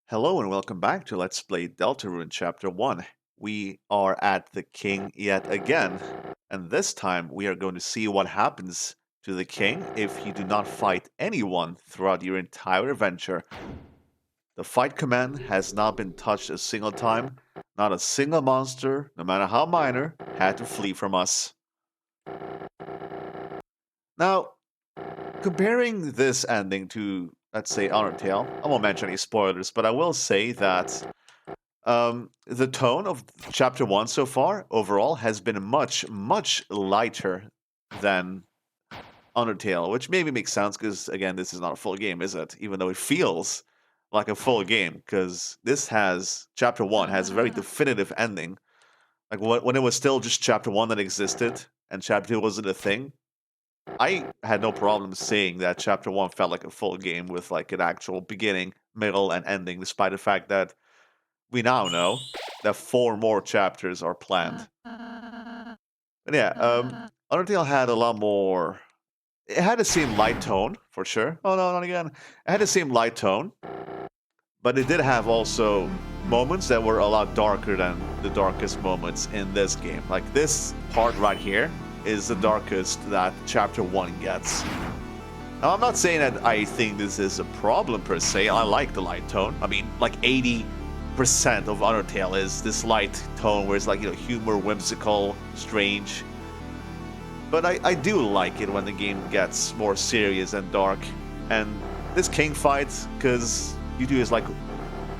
Hello and welcome back to Let's Play Deltarune Chapter 1. We are at the king yet again, and this time we are going to see what happens to the king if you do not fight anyone throughout your entire adventure. The fight command has not been touched a single time. Not a single monster, no matter how minor, had to flee from us. Now, comparing this ending to, let's say, Undertale, I won't mention any spoilers, but I will say that the tone of chapter one so far, overall, has been much, much lighter than Undertale, which maybe makes sense because, again, this is not a full game, is it? Even though it feels like a full game, because chapter one has a very definitive ending. Like when it was still just chapter one that existed and chapter two wasn't a thing, I had no problem saying that chapter one felt like a full game with like an actual beginning, middle, and ending, despite the fact that we now know that four more chapters are planned. But yeah, Undertale had a lot more. It had the same light tone for sure. Oh no, not again! It had the same light tone, but it did have also moments that were a lot darker than the darkest moments in this game. Like this part right here is the darkest that chapter one gets. Now, I'm not saying that I think this is a problem per se. I like the light tone. I mean, like 80% of Undertale is this light tone where it's like, humor, whimsical, strange. But I do like it when the game gets more serious and dark. And this king fight, because you do is like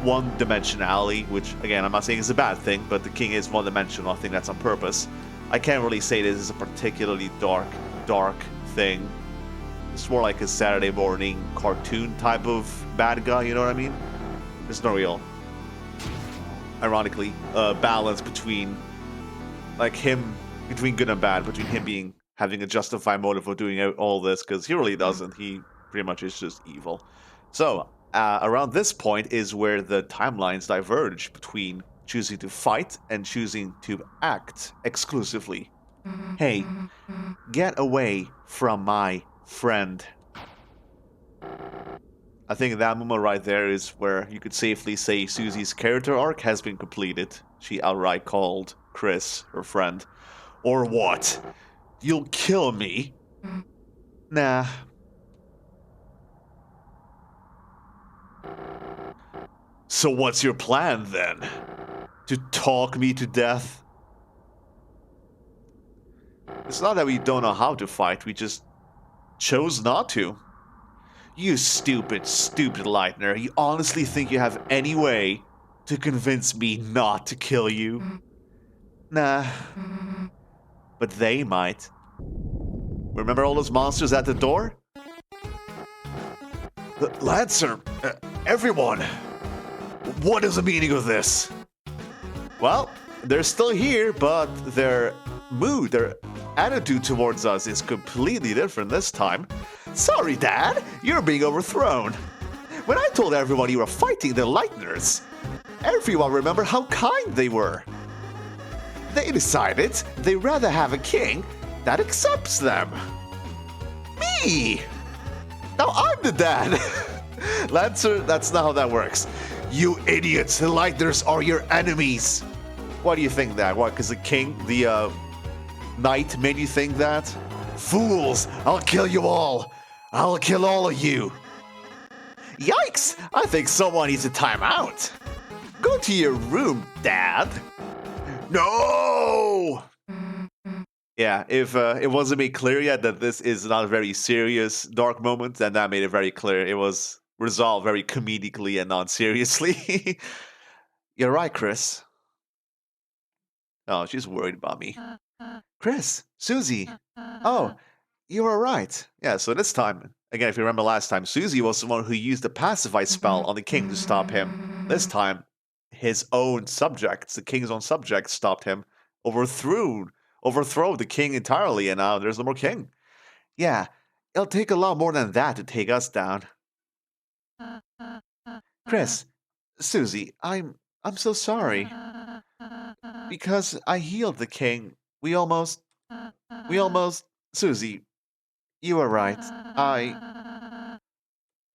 one-dimensionality, which, again, I'm not saying is a bad thing, but the king is one-dimensional. I think that's on purpose. I can't really say this is a particularly dark thing. It's more like a Saturday morning cartoon type of bad guy, you know what I mean? There's no real, ironically, balance between, like, between good and bad, between him having a justified motive for doing all this, because he really doesn't. He pretty much is just evil. So, around this point is where the timelines diverge between choosing to fight and choosing to act exclusively. Hey, get away from my friend. I think that moment right there is where you could safely say Susie's character arc has been completed. She outright called Chris her friend. Or what? You'll kill me? Nah. So what's your plan then? To talk me to death? It's not that we don't know how to fight, we just chose not to. You stupid, stupid Lightner. You honestly think you have any way to convince me not to kill you? Nah. But they might. Remember all those monsters at the door? Lancer, everyone, what is the meaning of this? Well, they're still here, but their mood, their attitude towards us is completely different this time. Sorry, Dad, you're being overthrown. When I told everyone you were fighting the Lightners, everyone remembered how kind they were. They decided they'd rather have a king that accepts them. Me! Now I'm the dad! Lancer, that's not how that works. You idiots, the Lightners are your enemies! Why do you think that? What, because the king, the knight made you think that? Fools! I'll kill you all! I'll kill all of you! Yikes! I think someone needs a timeout! Go to your room, Dad! No! Yeah, if it wasn't made clear yet that this is not a very serious dark moment, then that made it very clear. It was resolved very comedically and non-seriously. You're right, Chris. Oh, she's worried about me. Chris, Susie. Oh, you were right. Yeah, so this time, again, if you remember last time, Susie was the one who used the pacify spell on the king to stop him. This time, his own subjects, the king's own subjects, stopped him, overthrow the king entirely, and now there's no more king. Yeah, it'll take a lot more than that to take us down. Chris, Susie, I'm so sorry. Because I healed the king. We almost, Susie, you were right.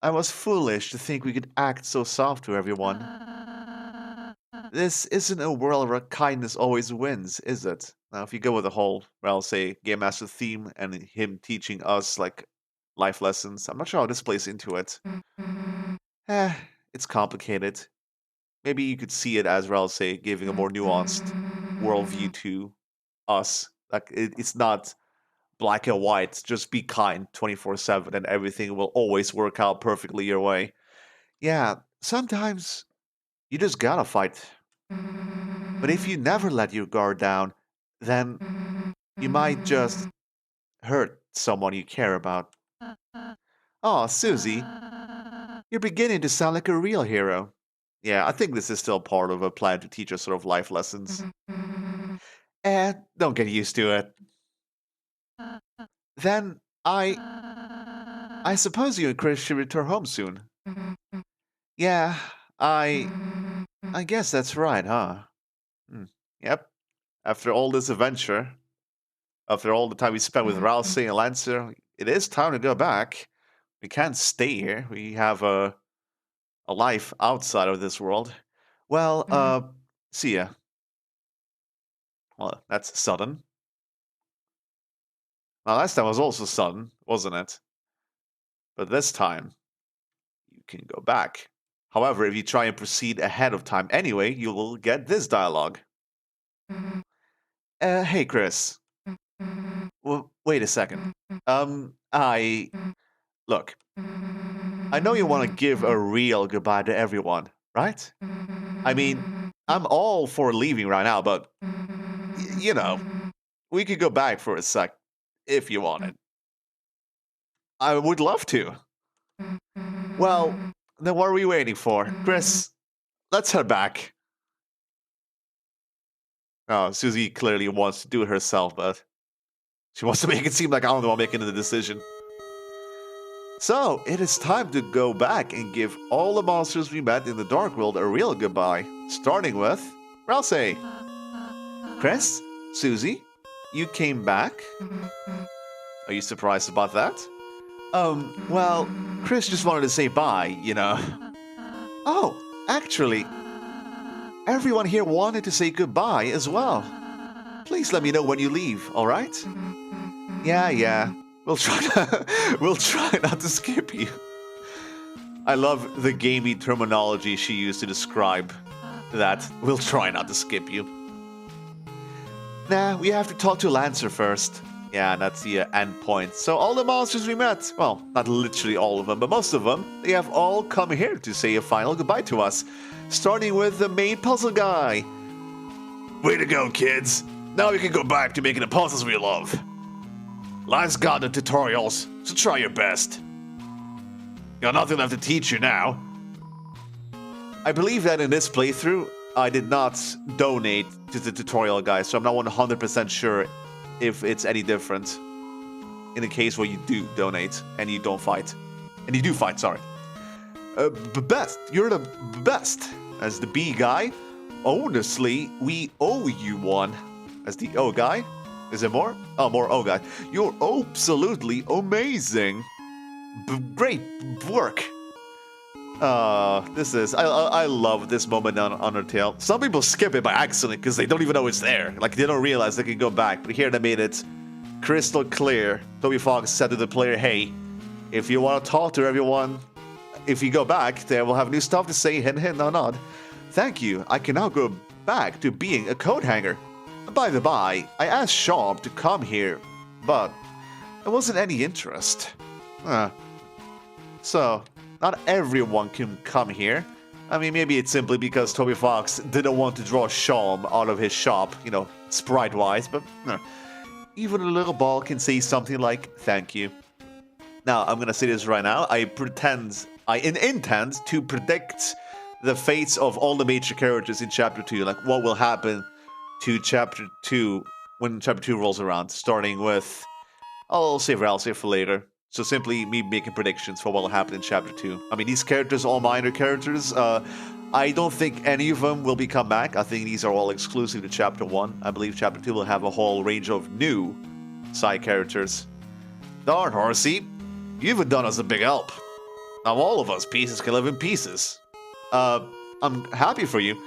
I was foolish to think we could act so soft to everyone. This isn't a world where kindness always wins, is it? Now, if you go with the whole, well, say, Game Master theme and him teaching us, like, life lessons, I'm not sure how this plays into it. Eh, it's complicated. Maybe you could see it as, well, say, giving a more nuanced worldview to us. Like, it's not black and white, just be kind 24/7 and everything will always work out perfectly your way. Yeah, sometimes you just gotta fight. But if you never let your guard down, then you might just hurt someone you care about. Oh, Susie, you're beginning to sound like a real hero. Yeah, I think this is still part of a plan to teach us sort of life lessons. Don't get used to it. Then I suppose you and Chris should return home soon. Yeah, I guess that's right, huh? Hmm. Yep. After all this adventure, after all the time we spent with Rousey and Lancer, it is time to go back. We can't stay here. We have a life outside of this world. Well, see ya. Well, that's sudden. Well, last time was also sudden, wasn't it? But this time, you can go back. However, if you try and proceed ahead of time anyway, you will get this dialogue. Hey, Chris. Well, wait a second. Look, I know you want to give a real goodbye to everyone, right? I mean, I'm all for leaving right now, but, you know, we could go back for a sec if you wanted. I would love to. Well, then what are we waiting for? Chris, let's head back. Oh, Susie clearly wants to do it herself, but she wants to make it seem like I'm the one making the decision. So, it is time to go back and give all the monsters we met in the Dark World a real goodbye. Starting with Rousey. Chris? Susie? You came back? Are you surprised about that? Well, Chris just wanted to say bye, you know. Oh, actually, everyone here wanted to say goodbye as well. Please let me know when you leave, alright? Yeah. We'll try not to skip you. I love the gamey terminology she used to describe that. We'll try not to skip you. Nah, we have to talk to Lancer first. Yeah, that's the end point. So all the monsters we met, well, not literally all of them, but most of them, they have all come here to say a final goodbye to us. Starting with the main puzzle guy. Way to go, kids. Now we can go back to making the puzzles we love. Life's got the tutorials, so try your best. Got nothing left to teach you now. I believe that in this playthrough, I did not donate to the tutorial guide, so I'm not 100% sure if it's any different in the case where you do donate and you don't fight. And you do fight, sorry. Best, you're the best. As the B guy, honestly, we owe you one. As the O guy, is there more? Oh, more O guy. You're absolutely amazing. Great work. This is... I love this moment on Undertale. Some people skip it by accident because they don't even know it's there. Like, they don't realize they can go back. But here they made it crystal clear. Toby Fox said to the player, hey, if you want to talk to everyone, if you go back, they will have new stuff to say, hint, hint, nod, nod. Thank you. I can now go back to being a coat hanger. By the by, I asked Sean to come here, but there wasn't any interest. So, not everyone can come here. I mean, maybe it's simply because Toby Fox didn't want to draw Sean out of his shop, you know, sprite-wise, but even a little ball can say something like, thank you. Now, I'm gonna say this right now. I intend to predict the fates of all the major characters in Chapter 2, like what will happen to Chapter 2 when Chapter 2 rolls around, starting with... I'll save Rousey for later. So simply me making predictions for what will happen in Chapter 2. I mean, these characters are all minor characters. I don't think any of them will come back. I think these are all exclusive to Chapter 1. I believe Chapter 2 will have a whole range of new side characters. Darn, Horsey. You've done us a big help. Now all of us pieces can live in pieces. I'm happy for you.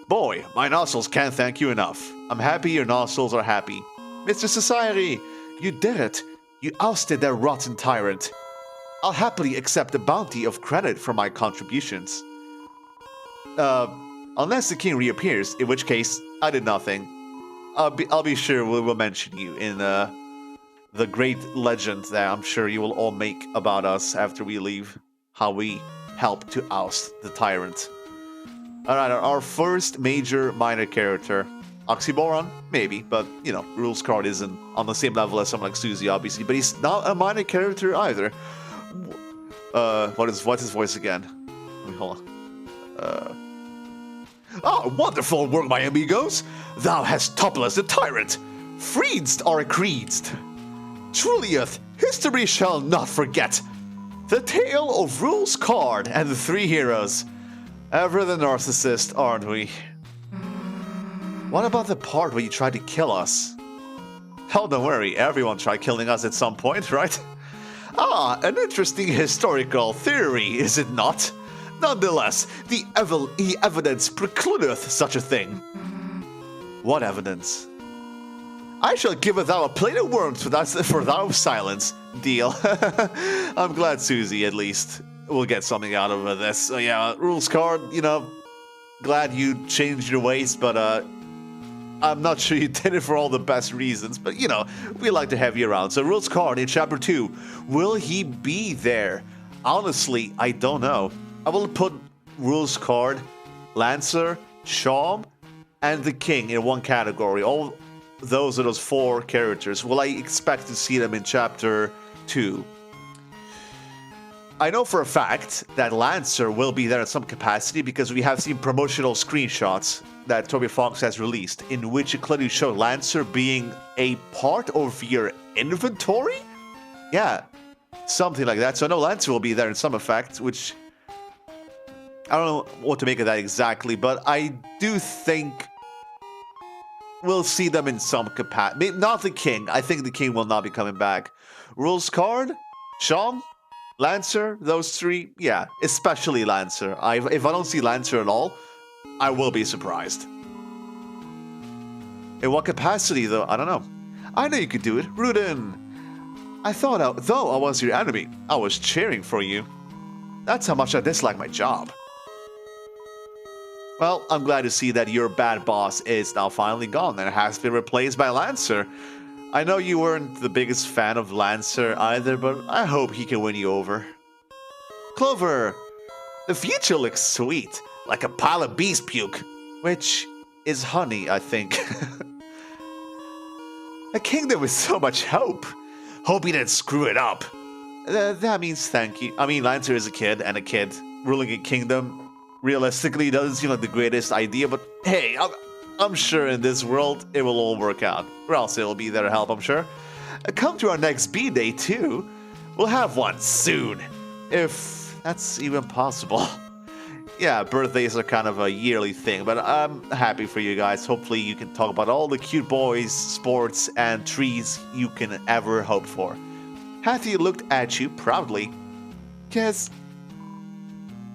Boy, my nostrils can't thank you enough. I'm happy your nostrils are happy. Mr. Society, you did it. You ousted that rotten tyrant. I'll happily accept the bounty of credit for my contributions. Unless the king reappears, in which case, I did nothing. I'll be sure we will mention you in, the great legend that I'm sure you will all make about us after we leave. How we help to oust the tyrant. Alright, our first major minor character. Oxymoron? Maybe, but, you know, Rules Card isn't on the same level as someone like Susie, obviously, but he's not a minor character either. What's his voice again? Let me hold on. Wonderful work, my amigos! Thou hast toppled the tyrant! Freedst are creedst! Trulieth, history shall not forget! The tale of Rules Card and the three heroes. Ever the narcissist, aren't we? What about the part where you tried to kill us? Hell, don't worry, everyone tried killing us at some point, right? An interesting historical theory, is it not? Nonetheless, the evidence precludeth such a thing. What evidence? I shall give thou a plate of worms for thou silence. Deal. I'm glad Susie, at least, will get something out of this. So yeah, Rules Card, you know, glad you changed your ways, but I'm not sure you did it for all the best reasons, but you know, we like to have you around. So Rules Card in Chapter 2, will he be there? Honestly, I don't know. I will put Rules Card, Lancer, Shaum, and the King in one category. All those are those four characters. Will I expect to see them in Chapter 2? I know for a fact that Lancer will be there in some capacity because we have seen promotional screenshots that Toby Fox has released in which it clearly showed Lancer being a part of your inventory? Yeah, something like that. So I know Lancer will be there in some effect, which I don't know what to make of that exactly, but I do think we'll see them in some capacity. Not the King. I think the King will not be coming back. Rules Card, Shaum, Lancer, those three, yeah, especially Lancer. If I don't see Lancer at all, I will be surprised. In what capacity, though? I don't know. I know you could do it. Rudin! I thought, though I was your enemy, I was cheering for you. That's how much I dislike my job. Well, I'm glad to see that your bad boss is now finally gone and has been replaced by Lancer. I know you weren't the biggest fan of Lancer either, but I hope he can win you over. Clover! The future looks sweet, like a pile of beast puke, which is honey, I think. A kingdom with so much hope. Hope he didn't screw it up. That means thank you. I mean, Lancer is a kid, and a kid ruling a kingdom realistically doesn't seem like the greatest idea, but hey, I'm sure in this world it will all work out. Or else it'll be there to help, I'm sure. Come to our next B-Day too. We'll have one soon, if that's even possible. Yeah, birthdays are kind of a yearly thing, but I'm happy for you guys. Hopefully you can talk about all the cute boys, sports, and trees you can ever hope for. Hattie looked at you proudly. Kiss.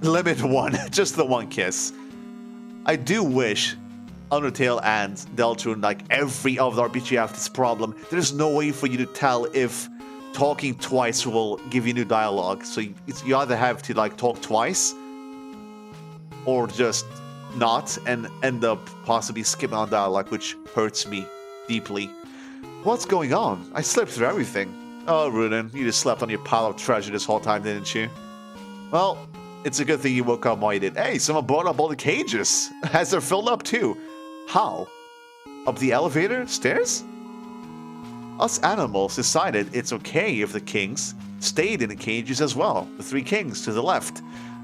Limit one, just the one kiss. I do wish Undertale and Deltarune, like every other RPG, have this problem. There's no way for you to tell if talking twice will give you new dialogue. So you either have to like talk twice or just not and end up possibly skipping on dialogue, which hurts me deeply. What's going on? I slept through everything. Oh, Rudin, you just slept on your pile of treasure this whole time, didn't you? Well, it's a good thing you woke up while you did. Hey, someone brought up all the cages. As they're filled up too. How? Up the elevator? Stairs? Us animals decided it's okay if the kings stayed in the cages as well. The three kings to the left.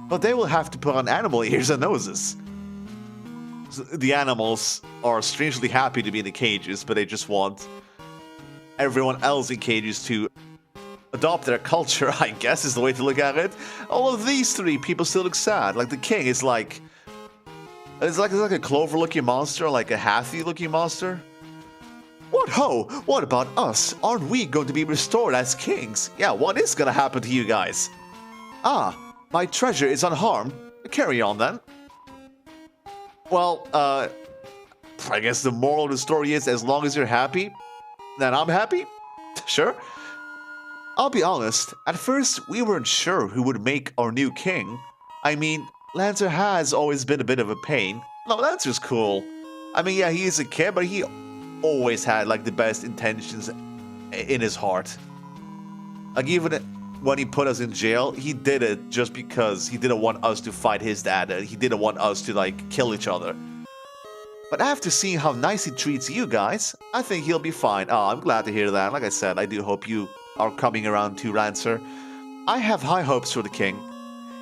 But they will have to put on animal ears and noses. So the animals are strangely happy to be in the cages, but they just want everyone else in cages to adopt their culture, I guess is the way to look at it. All of these three people still look sad. Like the king is like... It's like a clover-looking monster, like a Hathy-looking monster. What ho? What about us? Aren't we going to be restored as kings? Yeah, what is gonna happen to you guys? Ah, My treasure is unharmed. Carry on then. Well, I guess the moral of the story is as long as you're happy, then I'm happy. Sure. I'll be honest, at first we weren't sure who would make our new king. I mean, Lancer has always been a bit of a pain. No, Lancer's cool. I mean, yeah, he is a kid, but he always had like the best intentions in his heart. Like even when he put us in jail, he did it just because he didn't want us to fight his dad. He didn't want us to like kill each other. But after seeing how nice he treats you guys, I think he'll be fine. Oh, I'm glad to hear that. Like I said, I do hope you are coming around to Lancer. I have high hopes for the king.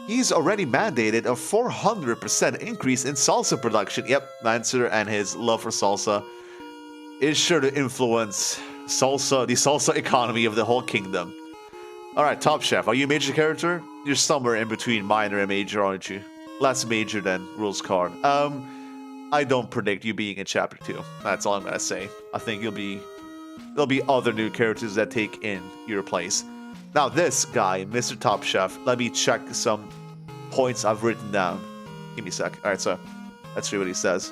He's already mandated a 400% increase in salsa production. Yep, Lancer and his love for salsa is sure to influence the salsa economy of the whole kingdom. Alright, Topchef, are you a major character? You're somewhere in between minor and major, aren't you? Less major than rules card. I don't predict you being in chapter 2. That's all I'm gonna say. I think there'll be other new characters that take in your place. Now this guy, Mr. Topchef, let me check some points I've written down. Give me a sec. Alright, so let's see what he says.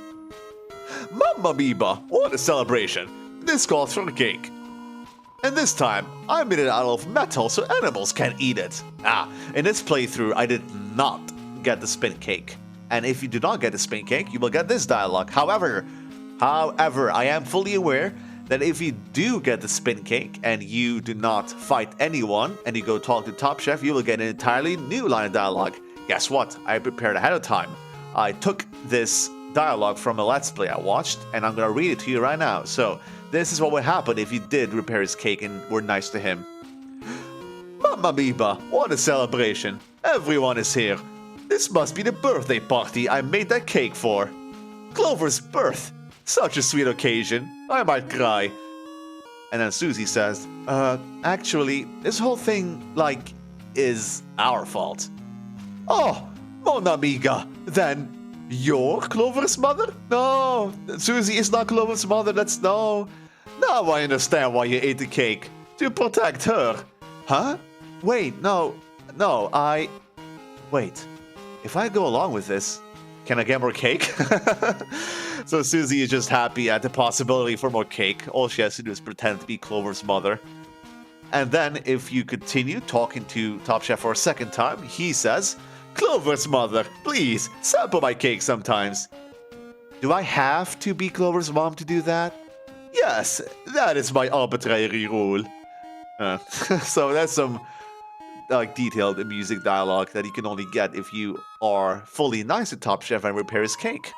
Mamma mia, what a celebration! This calls for a cake. And this time, I made it out of metal so animals can't eat it. In this playthrough, I did not get the spin cake. And if you do not get the spin cake, you will get this dialogue. However, I am fully aware that if you do get the spin cake and you do not fight anyone and you go talk to Topchef, you will get an entirely new line of dialogue. Guess what? I prepared ahead of time. I took this dialogue from a Let's Play I watched, and I'm gonna read it to you right now. So, this is what would happen if you did repair his cake and were nice to him. Mamma mia, what a celebration. Everyone is here. This must be the birthday party I made that cake for. Clover's birth. Such a sweet occasion. I might cry. And then Susie says, actually, this whole thing, like, is our fault. Oh, mon amiga, then you're Clover's mother? No, Susie is not Clover's mother, no. Now I understand why you ate the cake. To protect her. Huh? Wait, no, Wait, if I go along with this, can I get more cake? So Susie is just happy at the possibility for more cake. All she has to do is pretend to be Clover's mother. And then, if you continue talking to Topchef for a second time, he says, Clover's mother, please, sample my cake sometimes. Do I have to be Clover's mom to do that? Yes, that is my arbitrary rule. So that's some detailed music dialogue that you can only get if you are fully nice to Topchef and repair his cake.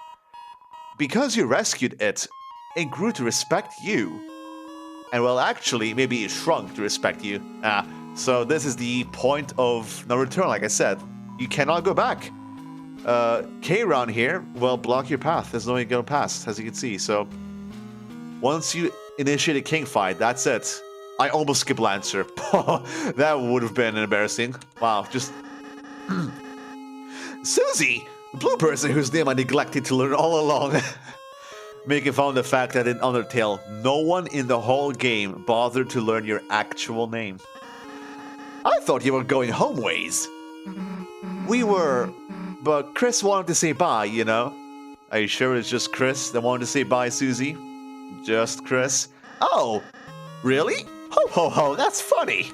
Because you rescued it, it grew to respect you. And well, actually, maybe it shrunk to respect you. So this is the point of no return, like I said. You cannot go back. K around here will block your path. There's no way to go past, as you can see. So once you initiate a king fight, that's it. I almost skipped Lancer. That would have been embarrassing. Wow, just... Susie! The blue person whose name I neglected to learn all along. Making fun of the fact that in Undertale, no one in the whole game bothered to learn your actual name. I thought you were going home ways. We were, but Chris wanted to say bye, you know? Are you sure it's just Chris that wanted to say bye, Susie? Just Chris? Oh, really? Ho ho ho, that's funny.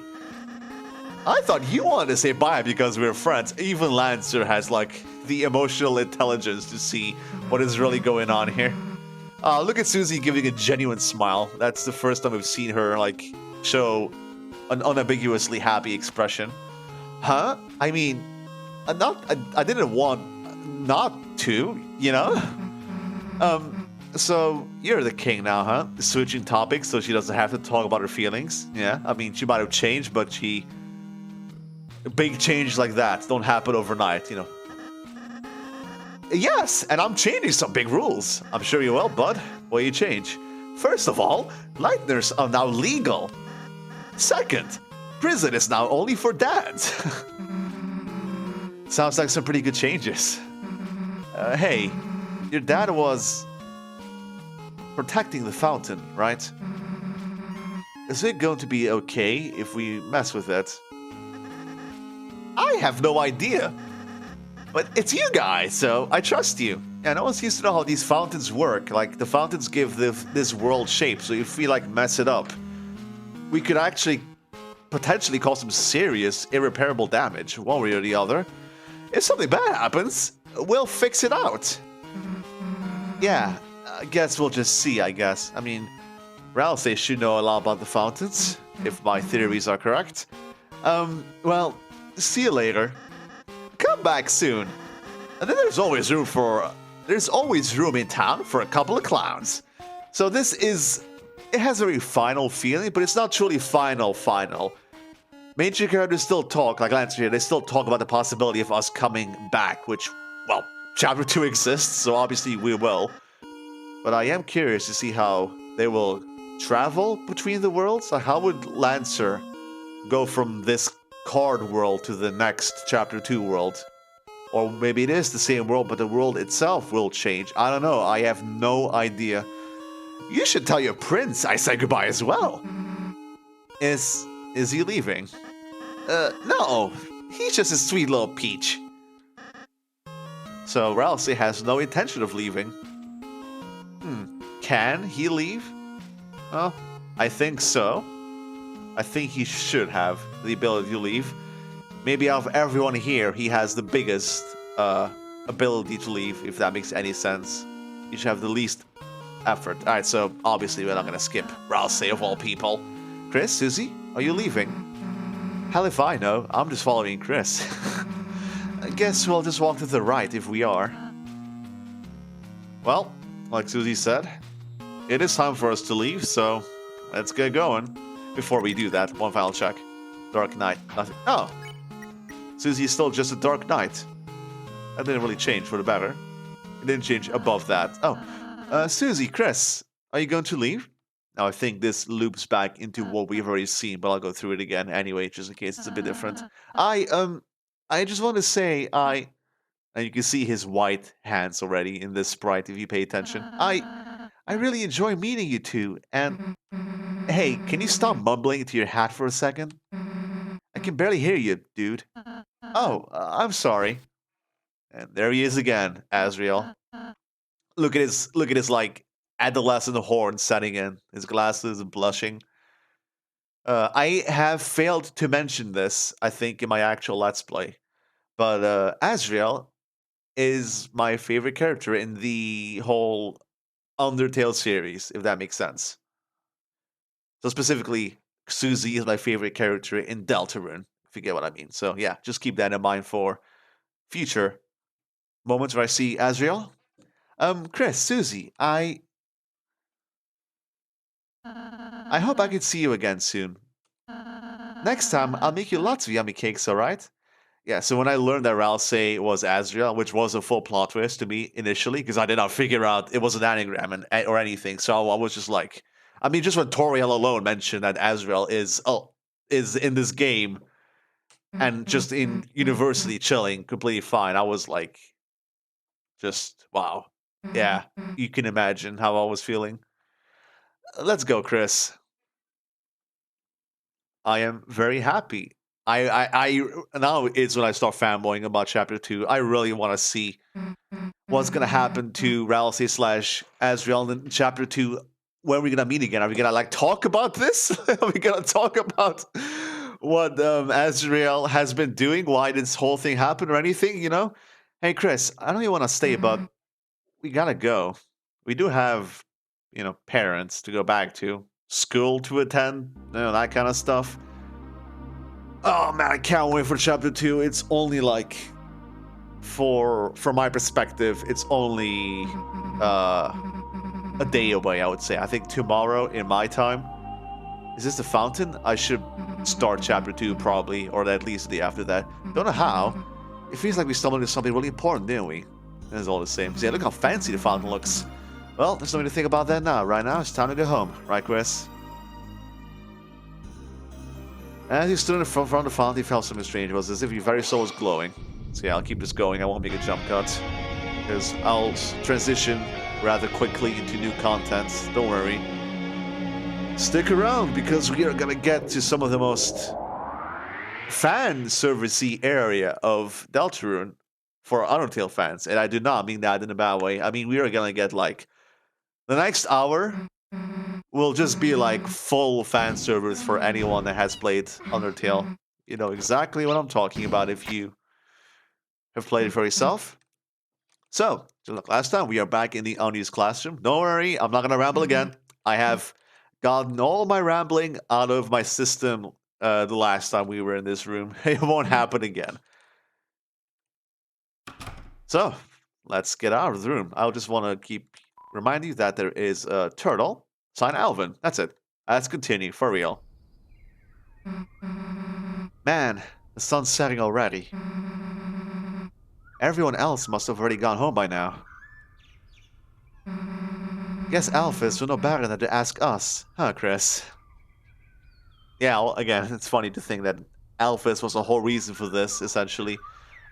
I thought you wanted to say bye because we were friends. Even Lancer has, like, the emotional intelligence to see what is really going on here. Look at Susie giving a genuine smile. That's the first time we've seen her, like, show an unambiguously happy expression. Huh? I mean, I didn't want not to, you know? So you're the king now, huh? Switching topics so she doesn't have to talk about her feelings. Yeah, I mean, she might have changed, but big changes like that don't happen overnight, you know. Yes, and I'm changing some big rules. I'm sure you will, bud. What do you change? First of all, lighteners are now legal. Second, prison is now only for dads. Sounds like some pretty good changes. Hey, your dad was protecting the fountain, right? Is it going to be okay if we mess with it? I have no idea. But it's you guys, so I trust you. And I always used to know how these fountains work. Like, the fountains give this world shape, so if we, like, mess it up, we could actually potentially cause some serious, irreparable damage, one way or the other. If something bad happens, we'll fix it out. Yeah, I guess we'll just see, I guess. I mean, Ralph should know a lot about the fountains, if my theories are correct. Well, see you later. Come back soon. And then there's always room in town for a couple of clowns. So it has a very final feeling, but it's not truly final. Major characters still talk, like Lance here, they still talk about the possibility of us coming back, which, well, Chapter 2 exists, so obviously we will. But I am curious to see how they will travel between the worlds. Like, how would Lancer go from this card world to the next Chapter 2 world? Or maybe it is the same world, but the world itself will change. I don't know. I have no idea. You should tell your prince I said goodbye as well. Is he leaving? No. He's just a sweet little peach. So Ralsei has no intention of leaving. Can he leave? Well, I think so. I think he should have the ability to leave. Maybe out of everyone here, he has the biggest ability to leave, if that makes any sense. You should have the least effort. Alright, so obviously we're not going to skip Ralsei of all people. Chris, Susie, are you leaving? Hell if I know. I'm just following Chris. I guess we'll just walk to the right if we are. Well, like Susie said, it is time for us to leave, so let's get going. Before we do that, one final check. Dark Knight, nothing. Oh! Susie is still just a Dark Knight. That didn't really change for the better. It didn't change above that. Oh, Susie, Chris, are you going to leave? Now I think this loops back into what we've already seen, but I'll go through it again anyway, just in case it's a bit different. I just want to say, and you can see his white hands already in this sprite if you pay attention. I really enjoy meeting you two, and hey, can you stop mumbling into your hat for a second? I can barely hear you, dude. Oh, I'm sorry. And there he is again, Azrael. Look at his like adolescent horn setting in, his glasses and blushing. I have failed to mention this, I think, in my actual Let's Play. But Azrael is my favorite character in the whole Undertale series, if that makes sense. So specifically, Susie is my favorite character in Deltarune, if you get what I mean. So yeah, just keep that in mind for future moments where I see Azrael. Chris, Susie, I hope I can see you again soon. Next time, I'll make you lots of yummy cakes, alright? Yeah, so when I learned that Ralsei was Azrael, which was a full plot twist to me initially, because I did not figure out it was an anagram or anything, so I was just like... I mean, just when Toriel alone mentioned that Azrael is in this game, and just in university chilling, completely fine, I was like... Just, wow. Yeah, you can imagine how I was feeling. Let's go, Chris. I am very happy. I now is when I start fanboying about Chapter 2. I really want to see what's going to happen to Ralsei / Azrael in Chapter 2. When are we going to meet again? Are we going to, like, talk about this? Are we going to talk about what Azrael has been doing? Why this whole thing happened or anything, you know? Hey, Chris, I know you want to stay, but we got to go. We do have, you know, parents to go back to. School to attend, you know, that kind of stuff. Oh man, I can't wait for Chapter 2. It's only like, from my perspective, it's only a day away, I would say. I think tomorrow in my time. Is this the fountain? I should start Chapter 2 probably, or at least the day after that. Don't know how. It feels like we stumbled into something really important, didn't we? It's all the same. So yeah, look how fancy the fountain looks. Well, there's nothing to think about that now. Right now, it's time to go home. Right, Chris? As he stood in front of the fountain, he felt something strange. It was as if his very soul was glowing. So yeah, I'll keep this going. I won't make a jump cut. Because I'll transition rather quickly into new content. Don't worry. Stick around, because we are going to get to some of the most fan servicey area of Deltarune for Undertale fans, and I do not mean that in a bad way. I mean, we are gonna get like the next hour will just be like full fan service for anyone that has played Undertale. You know exactly what I'm talking about if you have played it for yourself. So, just like last time, we are back in the unused classroom. Don't worry, I'm not gonna ramble again. I have gotten all my rambling out of my system the last time we were in this room. It won't happen again. So, let's get out of the room. I just want to keep remind you that there is a turtle, sign Alvin. That's it. Let's continue, for real. Man, the sun's setting already. Everyone else must have already gone home by now. Guess Alphys will know better than to ask us, huh, Chris? Yeah, well, again, it's funny to think that Alphys was the whole reason for this, essentially.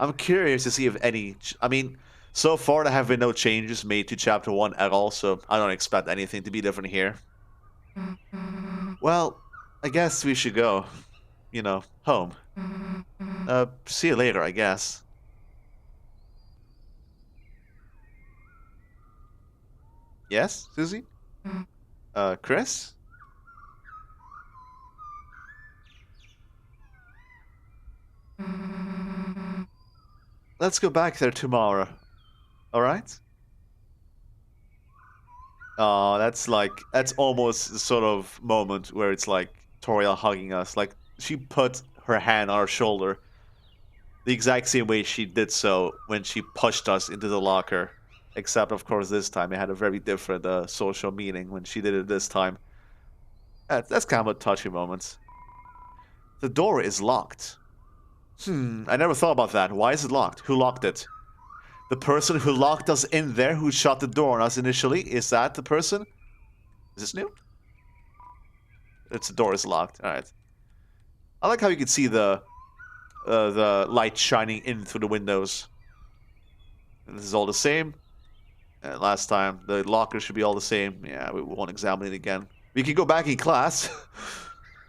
I'm curious to see if any... I mean, so far there have been no changes made to Chapter 1 at all, so I don't expect anything to be different here. Well, I guess we should go. You know, home. See you later, I guess. Yes, Susie? Chris? Let's go back there tomorrow. Alright? That's almost the sort of moment where it's like Toriel hugging us. Like, she put her hand on our shoulder the exact same way she did so when she pushed us into the locker. Except, of course, this time it had a very different social meaning when she did it this time. That's kind of a touchy moment. The door is locked. I never thought about that. Why is it locked? Who locked it? The person who locked us in there, who shut the door on us initially, is that the person? Is this new? The door is locked. All right. I like how you can see the light shining in through the windows. And this is all the same. And last time, the locker should be all the same. Yeah, we won't examine it again. We can go back in class.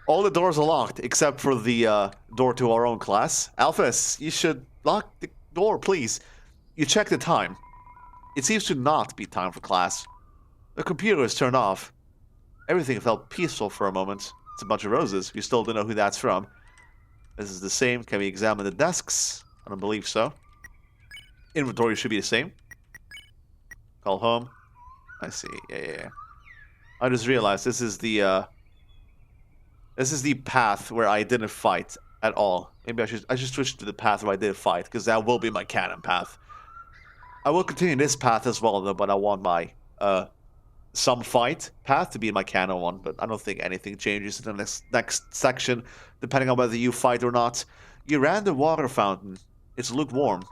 All the doors are locked, except for the door to our own class. Alphys, you should lock the door, please. You check the time. It seems to not be time for class. The computer is turned off. Everything felt peaceful for a moment. It's a bunch of roses. We still don't know who that's from. This is the same. Can we examine the desks? I don't believe so. Inventory should be the same. Call home. I see. Yeah. I just realized this is the path where I didn't fight at all. Maybe I should switch to the path where I did fight, because that will be my canon path. I will continue this path as well, though, but I want my some fight path to be my canon one. But I don't think anything changes in the next section, depending on whether you fight or not. You ran the water fountain. It's lukewarm.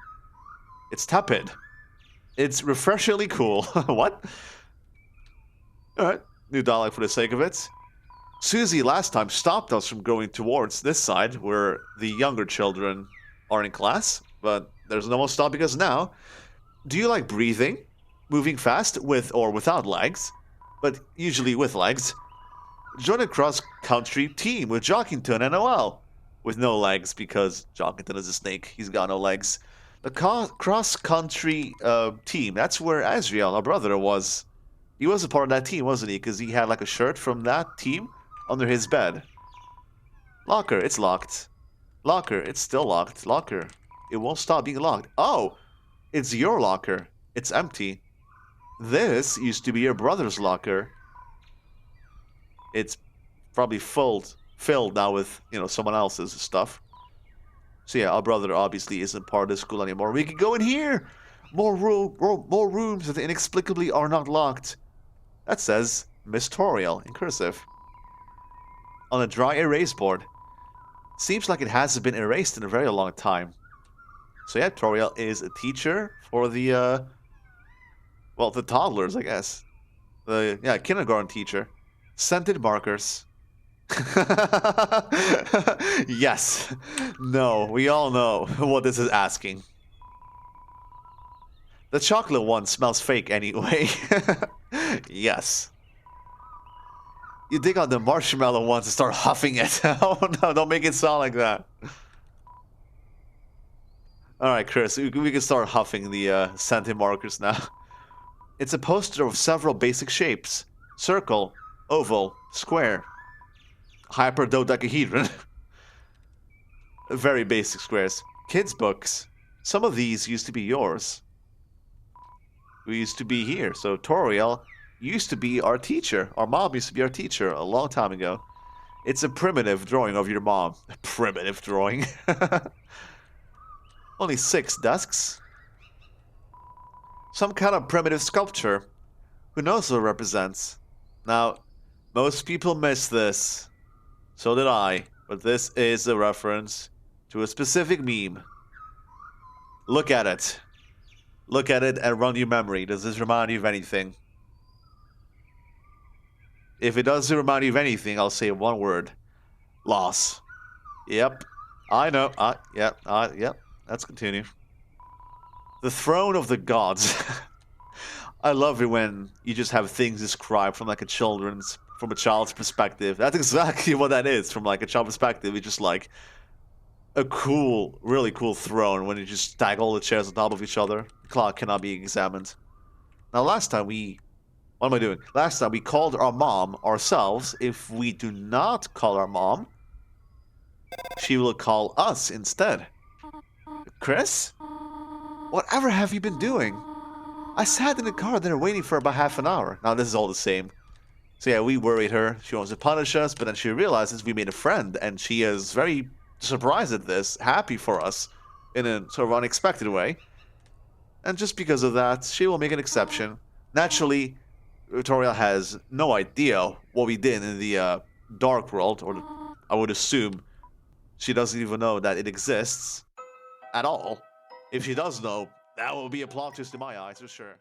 It's tepid. It's refreshingly cool. What? Alright, new dialogue for the sake of it. Susie last time stopped us from going towards this side, where the younger children are in class, but there's no more stopping us now. Do you like breathing? Moving fast, with or without legs? But usually with legs. Join a cross-country team with Jockington and Noel. With no legs, because Jockington is a snake. He's got no legs. The cross-country team, that's where Asriel, our brother, was. He was a part of that team, wasn't he? Because he had like a shirt from that team under his bed. Locker, it's locked. Locker, it's still locked. Locker, it won't stop being locked. Oh, it's your locker. It's empty. This used to be your brother's locker. It's probably filled now with, you know, someone else's stuff. So yeah, our brother obviously isn't part of the school anymore. We can go in here! More rooms that inexplicably are not locked. That says Miss Toriel in cursive. On a dry erase board. Seems like it hasn't been erased in a very long time. So yeah, Toriel is a teacher for the, well, the toddlers, I guess. Yeah, kindergarten teacher. Scented markers. Yes. No, we all know what this is asking. The chocolate one smells fake anyway. Yes. You dig on the marshmallow ones and start huffing it. Oh no, don't make it sound like that. All right, Chris, we can start huffing the scented markers now. It's a poster of several basic shapes: circle, oval, square, hyperdodecahedron. Very basic squares. Kids' books. Some of these used to be yours. We used to be here. So Toriel used to be our teacher. Our mom used to be our teacher a long time ago. It's a primitive drawing of your mom. A primitive drawing. Only 6 desks. Some kind of primitive sculpture. Who knows what it represents? Now, most people miss this. So did I. But this is a reference to a specific meme. Look at it. Look at it and run your memory. Does this remind you of anything? If it doesn't remind you of anything, I'll say one word. Loss. Yep. I know. Yep. Yep. Let's continue. The throne of the gods. I love it when you just have things described from like from a child's perspective. That's exactly what that is from like a child's perspective. It's just like a cool, really cool throne when you just stack all the chairs on top of each other. The clock cannot be examined. Now, last time what am I doing? Last time we called our mom ourselves. If we do not call our mom, she will call us instead. Chris? Whatever have you been doing? I sat in the car there waiting for about half an hour. Now, this is all the same. So yeah, we worried her. She wants to punish us, but then she realizes we made a friend, and she is very surprised at this, happy for us, in a sort of unexpected way. And just because of that, she will make an exception. Naturally, Toriel has no idea what we did in the Dark World, or I would assume she doesn't even know that it exists at all. If she does know, that will be a plot twist in my eyes for sure.